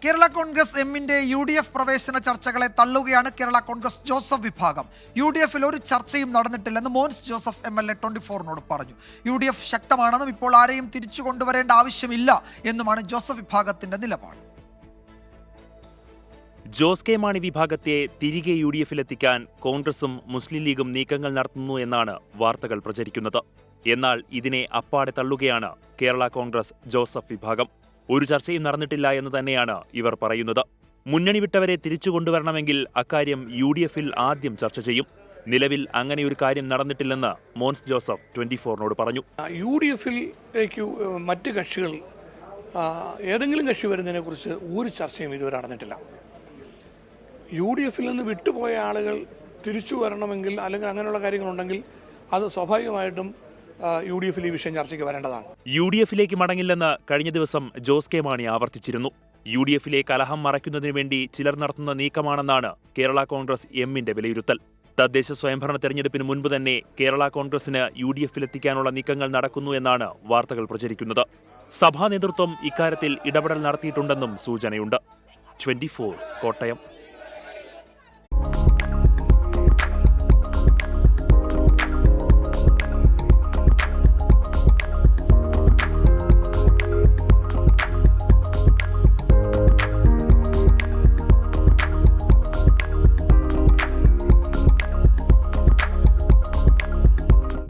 കേരള കോൺഗ്രസ് എമ്മിന്റെ UDF പ്രവേശന ചർച്ചകളെ തള്ളുകയാണ് Kerala Congress Joseph വിഭാഗം. UDFിൽ ഒരു ചർച്ചയും നടന്നിട്ടില്ലെന്ന് മോൻസ് ജോസഫ് MLA 24നോട് പറഞ്ഞു. UDF ശക്തമാണെന്നും ഇപ്പോൾ ആരെയും തിരിച്ചു കൊണ്ടുവരേണ്ട ആവശ്യമില്ല എന്നുമാണ് ജോസഫ് വിഭാഗത്തിന്റെ നിലപാട്. ജോസ് കെ മാണി വിഭാഗത്തെ തിരികെ UDFിലെത്തിക്കാൻ കോൺഗ്രസും മുസ്ലിം ലീഗും നീക്കങ്ങൾ നടത്തുന്നു എന്നാണ് വാർത്തകൾ പ്രചരിക്കുന്നത്. എന്നാൽ ഇതിനെ അപ്പാടെ തള്ളുകയാണ് കേരള കോൺഗ്രസ് ജോസഫ് വിഭാഗം. ഒരു ചർച്ചയും നടന്നിട്ടില്ല എന്ന് തന്നെയാണ് ഇവർ പറയുന്നത്. മുന്നണി വിട്ടവരെ തിരിച്ചു കൊണ്ടുവരണമെങ്കിൽ അക്കാര്യം UDFിൽ ആദ്യം ചർച്ച ചെയ്യും. നിലവിൽ അങ്ങനെയൊരു കാര്യം നടന്നിട്ടില്ലെന്ന് മോൻസ് ജോസഫ് 24നോട് പറഞ്ഞു. UDFിലേക്ക് മറ്റ് കക്ഷികൾ ഏതെങ്കിലും കക്ഷി വരുന്നതിനെക്കുറിച്ച് ഒരു ചർച്ചയും ഇതുവരെ നടന്നിട്ടില്ല. UDFിൽ നിന്ന് വിട്ടുപോയ ആളുകൾ തിരിച്ചു വരണമെങ്കിൽ അല്ലെങ്കിൽ അങ്ങനെയുള്ള കാര്യങ്ങളുണ്ടെങ്കിൽ അത് സ്വാഭാവികമായിട്ടും UDFിൽ ഈ വിഷയം ചർച്ചയ്ക്ക് വരേണ്ടതാണ്. UDFിലേക്ക് മടങ്ങില്ലെന്ന് കഴിഞ്ഞ ദിവസം ജോസ് കെ മാണി ആവർത്തിച്ചിരുന്നു. UDFിലെ കലഹം മറയ്ക്കുന്നതിനു വേണ്ടി ചിലർ നടത്തുന്ന നീക്കമാണെന്നാണ് കേരള കോൺഗ്രസ് എമ്മിന്റെ വിലയിരുത്തൽ. തദ്ദേശ സ്വയംഭരണ തെരഞ്ഞെടുപ്പിന് മുൻപ് തന്നെ കേരള കോൺഗ്രസിന് UDFിലെത്തിക്കാനുള്ള നീക്കങ്ങൾ നടക്കുന്നു എന്നാണ് വാർത്തകൾ പ്രചരിക്കുന്നത്. സഭാ നേതൃത്വം ഇക്കാര്യത്തിൽ ഇടപെടൽ നടത്തിയിട്ടുണ്ടെന്നും സൂചനയുണ്ട്. 24 കോട്ടയം.